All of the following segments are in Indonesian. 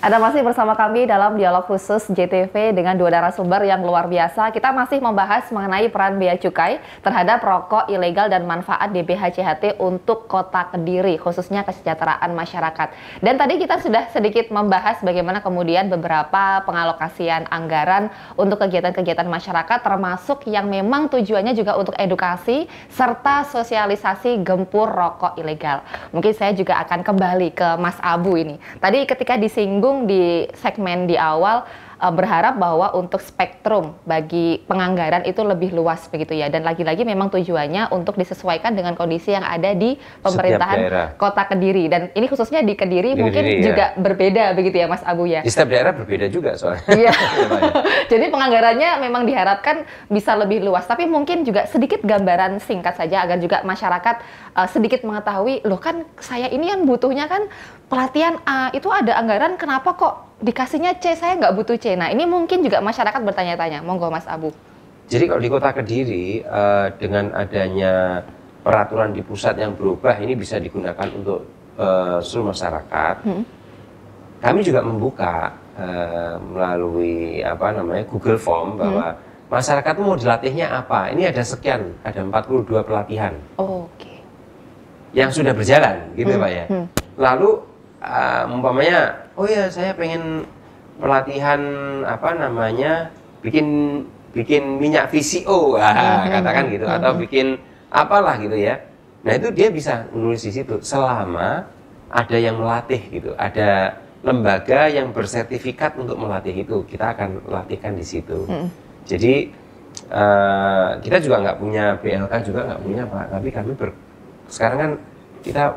Anda masih bersama kami dalam dialog khusus JTV dengan dua narasumber yang luar biasa. Kita masih membahas mengenai peran Bea Cukai terhadap rokok ilegal dan manfaat DBHCHT untuk Kota Kediri, khususnya kesejahteraan masyarakat. Dan tadi kita sudah sedikit membahas bagaimana kemudian beberapa pengalokasian anggaran untuk kegiatan-kegiatan masyarakat, termasuk yang memang tujuannya juga untuk edukasi serta sosialisasi gempur rokok ilegal. Mungkin saya juga akan kembali ke Mas Abu ini. Tadi ketika disinggung di segmen di awal, berharap bahwa untuk spektrum bagi penganggaran itu lebih luas begitu ya, dan lagi-lagi memang tujuannya untuk disesuaikan dengan kondisi yang ada di pemerintahan Kota Kediri, dan ini khususnya di Kediri mungkin Kediri, juga berbeda begitu ya Mas Abu ya. Di setiap daerah berbeda juga soalnya. Iya. Jadi penganggarannya memang diharapkan bisa lebih luas, tapi mungkin juga sedikit gambaran singkat saja agar juga masyarakat sedikit mengetahui, loh kan saya ini yang butuhnya kan pelatihan A, itu ada anggaran, kenapa kok dikasihnya C, saya nggak butuh C. Nah, ini mungkin juga masyarakat bertanya-tanya. Monggo Mas Abu. Jadi kalau di Kota Kediri, dengan adanya peraturan di pusat yang berubah, ini bisa digunakan untuk seluruh masyarakat. Kami juga membuka melalui Google Form bahwa masyarakat mau dilatihnya apa. Ini ada sekian, ada 42 pelatihan. Oh, oke. Yang sudah berjalan, gitu Pak ya. Lalu umpamanya, oh ya saya pengen pelatihan bikin minyak VCO, katakan gitu, atau bikin apalah gitu ya. Nah itu dia bisa menulis di situ selama ada yang melatih gitu, ada lembaga yang bersertifikat untuk melatih itu, kita akan latihkan di situ. Jadi kita juga nggak punya BLK, juga nggak punya Pak, tapi kami sekarang kan kita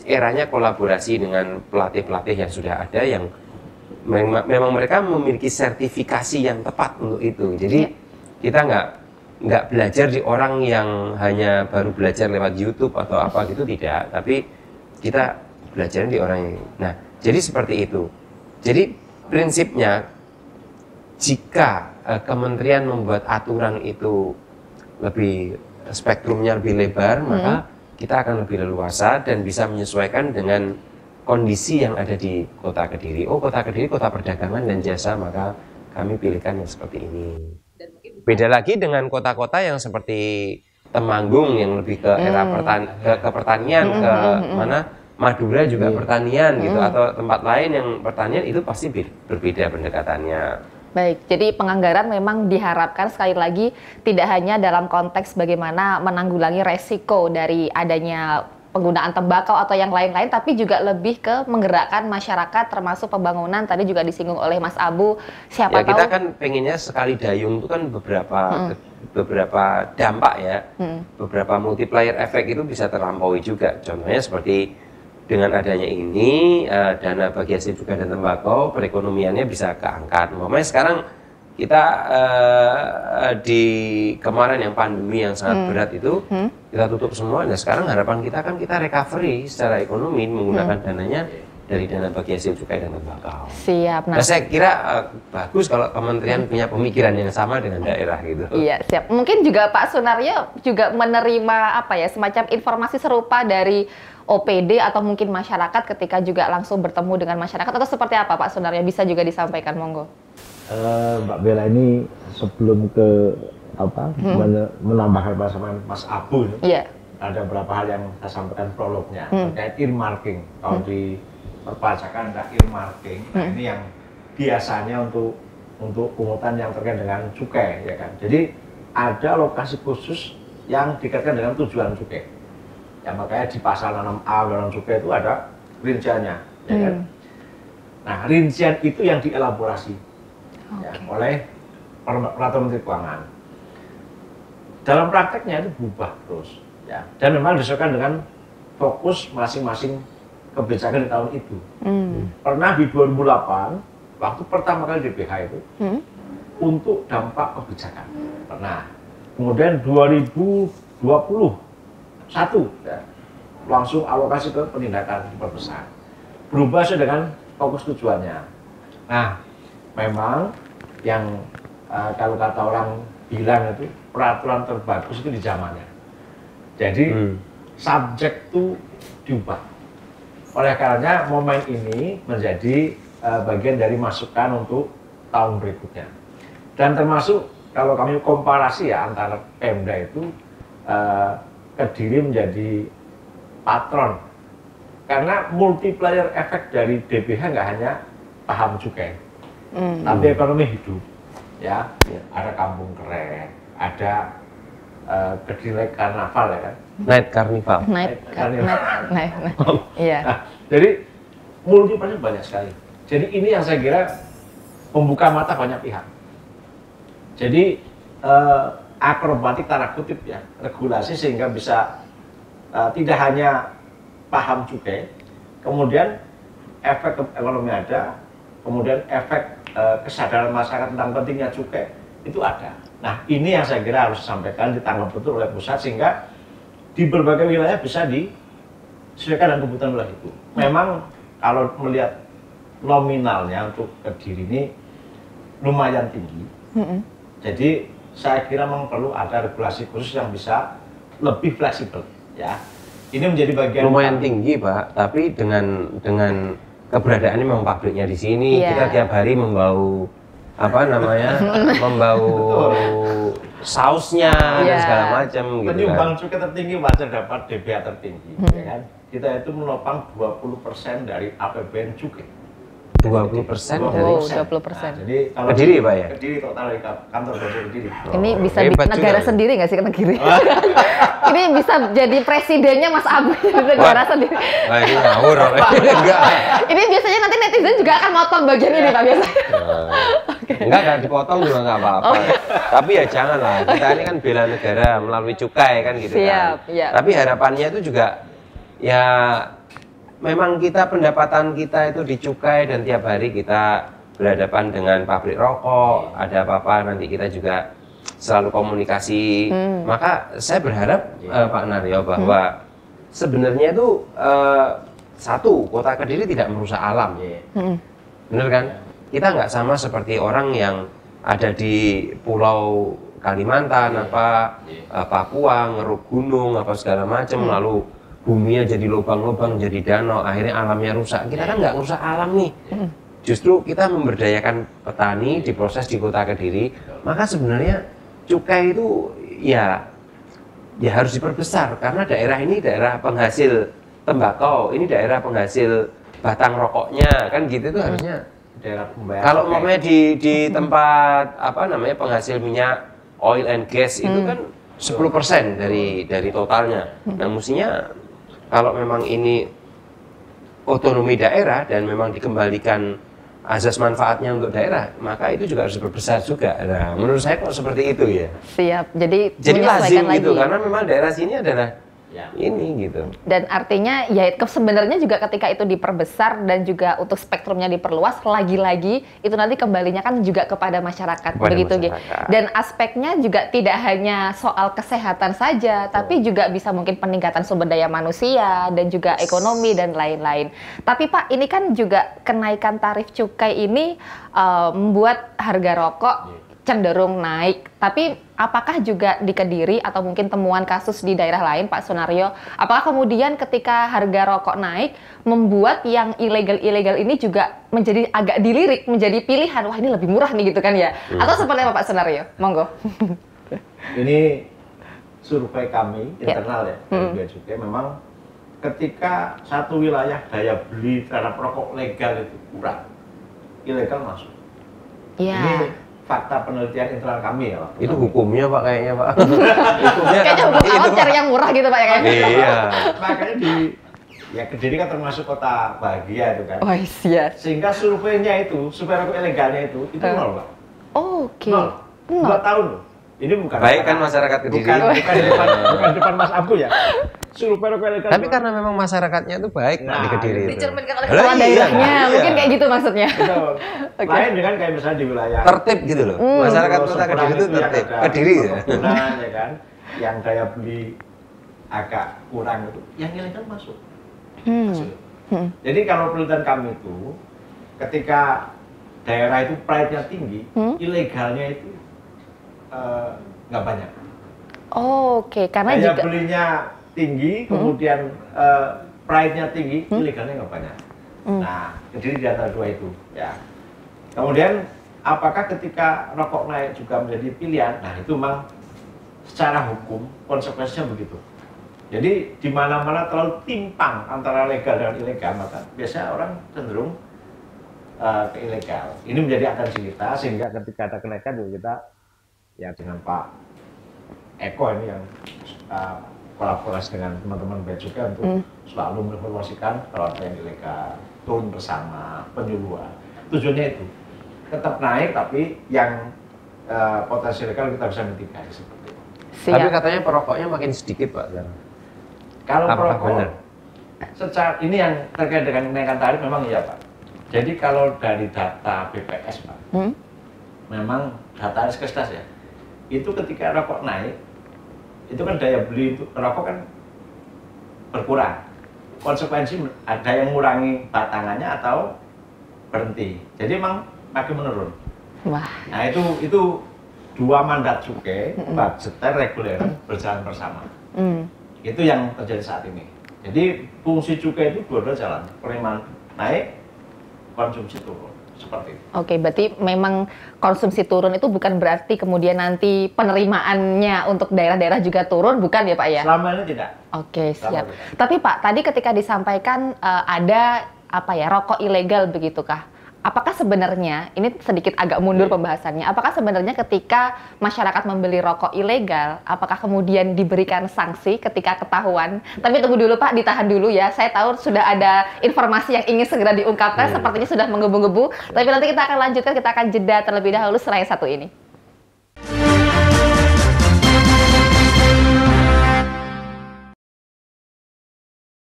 eranya kolaborasi dengan pelatih-pelatih yang sudah ada, yang memang mereka memiliki sertifikasi yang tepat untuk itu. Jadi kita nggak belajar di orang yang hanya baru belajar lewat YouTube atau apa gitu, tidak. Tapi kita belajar di orang yang... Nah, jadi seperti itu. Jadi prinsipnya, jika kementerian membuat aturan itu lebih spektrumnya lebih lebar, maka kita akan lebih leluasa dan bisa menyesuaikan dengan kondisi yang ada di Kota Kediri. Oh, Kota Kediri kota perdagangan dan jasa, maka kami pilihkan yang seperti ini. Beda lagi dengan kota-kota yang seperti Temanggung yang lebih ke era pertanian, ke mana Madura juga pertanian gitu, atau tempat lain yang pertanian, itu pasti berbeda pendekatannya. Baik, jadi penganggaran memang diharapkan sekali lagi tidak hanya dalam konteks bagaimana menanggulangi resiko dari adanya penggunaan tembakau atau yang lain-lain, tapi juga lebih ke menggerakkan masyarakat, termasuk pembangunan. Tadi juga disinggung oleh Mas Abu, siapa tahu... Kita kan pengennya sekali dayung itu kan beberapa dampak ya, beberapa multiplier efek itu bisa terlampaui juga. Contohnya seperti dengan adanya ini, dana bagi hasil cukai dan tembakau, perekonomiannya bisa keangkat. Makanya sekarang kita di kemarin yang pandemi yang sangat berat itu, kita tutup semua. Nah sekarang harapan kita kan kita recovery secara ekonomi menggunakan dananya dari dana bagi hasil cukai dan tembakau. Siap. Nah saya kira bagus kalau kementerian punya pemikiran yang sama dengan daerah gitu. Iya, siap. Mungkin juga Pak Sunaryo juga menerima semacam informasi serupa dari OPD atau mungkin masyarakat ketika juga langsung bertemu dengan masyarakat, atau seperti apa Pak Sunaryo? Bisa juga disampaikan, monggo. Mbak Bella ini sebelum ke menambahkan pasaman Mas Abu, ada beberapa hal yang saya sampaikan prolognya terkait earmarking. Kalau di perpajakan ada earmarking, nah ini yang biasanya untuk pungutan yang terkait dengan cukai, ya kan. Jadi ada lokasi khusus yang dikaitkan dengan tujuan cukai. Ya makanya di pasal 6A Undang-Undang Cukai itu ada rinciannya, ya kan. Nah rincian itu yang dielaborasi ya, oleh Peraturan Menteri Keuangan. Dalam prakteknya itu berubah terus, ya. Dan memang disesuaikan dengan fokus masing-masing kebijakan di tahun itu. Pernah di 2008 waktu pertama kali DBH itu untuk dampak kebijakan. Pernah. Kemudian 2020 ya, langsung alokasi ke penindakan diperbesar. Berubah sesuai dengan fokus tujuannya. Nah, memang yang kalau kata orang bilang itu peraturan terbagus itu di zamannya. Jadi subjek itu diubah. Oleh karenanya momen ini menjadi bagian dari masukan untuk tahun berikutnya. Dan termasuk kalau kami komparasi ya antara Pemda itu Kediri menjadi patron karena multiplier efek dari DBH nggak hanya paham cukai, tapi ekonomi hidup, ya. Ada kampung keren, ada Kediri Karnaval ya kan? Night Carnival. Iya. Nah, jadi multiplier banyak sekali. Jadi ini yang saya kira membuka mata banyak pihak. Jadi akrobatik tanda kutip ya regulasi sehingga bisa tidak hanya paham cukai, kemudian efek ekonomi ada, kemudian efek kesadaran masyarakat tentang pentingnya cukai itu ada. Nah ini yang saya kira harus disampaikan, ditangkap betul oleh pusat sehingga di berbagai wilayah bisa disesuaikan dengan kebutuhan wilayah itu. Memang kalau melihat nominalnya untuk Kediri ini lumayan tinggi, jadi saya kira memang perlu ada regulasi khusus yang bisa lebih fleksibel, ya. Ini menjadi bagian lumayan tinggi, Pak. Tapi dengan keberadaannya memang pabriknya di sini, kita tiap hari membau membau sausnya dan segala macam. Penyumbang cukai tertinggi wajar dapat DBH tertinggi, ya kan? Kita itu menopang 20% dari APBN cukai. 20% dari 20%. Nah, jadi kalau Kediri Pak ya? Kediri total dari kantor Bajaj Kediri. Ini bisa bikin negara sendiri nggak sih Kediri? Ini bisa jadi presidennya Mas Abu negara sendiri. Wah ini ngawur. Enggak. Ini biasanya nanti netizen juga akan motong bagian ini Pak biasanya. Enggak dipotong juga nggak apa-apa. Tapi ya janganlah. Kita ini kan bela negara melalui cukai kan gitu kan. Tapi harapannya itu juga ya memang pendapatan kita itu dicukai dan tiap hari kita berhadapan dengan pabrik rokok, ada apa-apa nanti kita juga selalu komunikasi. Maka saya berharap Pak Naryo bahwa sebenarnya itu satu, Kota Kediri tidak merusak alam. Bener kan? Kita nggak sama seperti orang yang ada di Pulau Kalimantan, Papua, ngeruk gunung, apa segala macam, lalu buminya jadi lubang-lubang, jadi danau, akhirnya alamnya rusak. Kita kan nggak rusak alam nih. Justru kita memberdayakan petani diproses di Kota Kediri. Maka sebenarnya cukai itu ya harus diperbesar karena daerah ini daerah penghasil tembakau, ini daerah penghasil batang rokoknya, kan gitu itu harusnya. Kalau umpamanya di tempat penghasil minyak oil and gas itu kan 10% dari totalnya. Nah mestinya kalau memang ini otonomi daerah dan memang dikembalikan azas manfaatnya untuk daerah, maka itu juga harus diperbesar juga. Nah, menurut saya kok seperti itu ya. Siap. Jadi lazim gitu karena memang daerah sini adalah ini gitu. Dan artinya ya sebenarnya juga ketika itu diperbesar dan juga untuk spektrumnya diperluas, lagi-lagi itu nanti kembalinya kan juga kepada masyarakat, begitu gitu. Dan aspeknya juga tidak hanya soal kesehatan saja, tapi juga bisa mungkin peningkatan sumber daya manusia dan juga ekonomi dan lain-lain. Tapi Pak, ini kan juga kenaikan tarif cukai ini membuat harga rokok cenderung naik. Tapi apakah juga di Kediri atau mungkin temuan kasus di daerah lain, Pak Sunaryo, apakah kemudian ketika harga rokok naik membuat yang ilegal-ilegal ini juga menjadi agak dilirik, menjadi pilihan, wah ini lebih murah nih gitu kan ya? Atau seperti apa Pak Sunaryo? Monggo. Ini survei kami internal ya, dari Bea Cukai, memang ketika satu wilayah daya beli terhadap rokok legal itu kurang, ilegal masuk. Ini fakta penelitian internal kami ya Pak. Itu hukumnya Pak kayaknya Pak. Hukumnya kayaknya hukum alam cari yang murah gitu Pak ya kayaknya. Iya. Makanya Kediri kan termasuk kota bahagia itu kan. Oh iya. Sehingga surveinya itu, survei rokok ilegalnya itu nol Pak. Oke. Nol. 2 tahun loh. Ini bukan baik kan masyarakat Kediri. Bukan depan Mas Abu ya. Survei rokok ilegal. Tapi karena memang masyarakatnya itu baik Pak di Kediri. Dicerminkan oleh kepala daerahnya, mungkin kayak gitu maksudnya. Lain dengan kayak misalnya di wilayah tertib gitu loh. Masyarakat Kota Kediri itu tertib. Kediri ya. Ya kan, yang daya beli agak kurang itu, yang ilegal masuk. Jadi kalau penelitian kami itu, ketika daerah itu pride-nya tinggi, ilegalnya itu nggak banyak. Oke, karena daya juga belinya tinggi, kemudian pride-nya tinggi, ilegalnya nggak banyak. Nah, jadi di antara dua itu, ya. Kemudian, apakah ketika rokok naik juga menjadi pilihan? Nah, itu memang secara hukum konsekuensinya begitu. Jadi di mana-mana terlalu timpang antara legal dan ilegal, maka biasanya orang cenderung ke ilegal. Ini menjadi atensi kita, sehingga ketika ada kenaikan juga kita, ya dengan Pak Eko ini yang kolaborasi dengan teman-teman Bea Cukai untuk selalu menginformasikan kalau ada yang ilegal, turun bersama, penyuluhan. Tujuannya itu tetap naik, tapi yang potensi ilegal kita bisa mitigasi seperti itu. Tapi katanya perokoknya makin sedikit, Pak. Kalau perokok, secara ini yang terkait dengan kenaikan tarif memang iya, Pak. Jadi kalau dari data BPS, Pak, memang data Riskesdas ya, itu ketika rokok naik, itu kan daya beli itu rokok kan berkurang. Konsekuensi ada yang mengurangi batangannya atau berhenti. Jadi memang makin menurun. Wah. Nah itu dua mandat cukai, budgeter, reguler berjalan bersama. Itu yang terjadi saat ini. Jadi fungsi cukai itu dua-dua jalan. Penerimaan naik, konsumsi turun. Seperti itu. Oke, berarti memang konsumsi turun itu bukan berarti kemudian nanti penerimaannya untuk daerah-daerah juga turun, bukan ya Pak ya? Selama ini tidak. Oke, siap. Tapi Pak, tadi ketika disampaikan ada apa ya, rokok ilegal begitukah? Apakah sebenarnya, ini sedikit agak mundur pembahasannya, apakah sebenarnya ketika masyarakat membeli rokok ilegal, apakah kemudian diberikan sanksi ketika ketahuan? Tapi tunggu dulu Pak, ditahan dulu ya. Saya tahu sudah ada informasi yang ingin segera diungkapkan, sepertinya sudah menggebu-gebu. Tapi nanti kita akan lanjutkan, kita akan jeda terlebih dahulu setelah yang satu ini.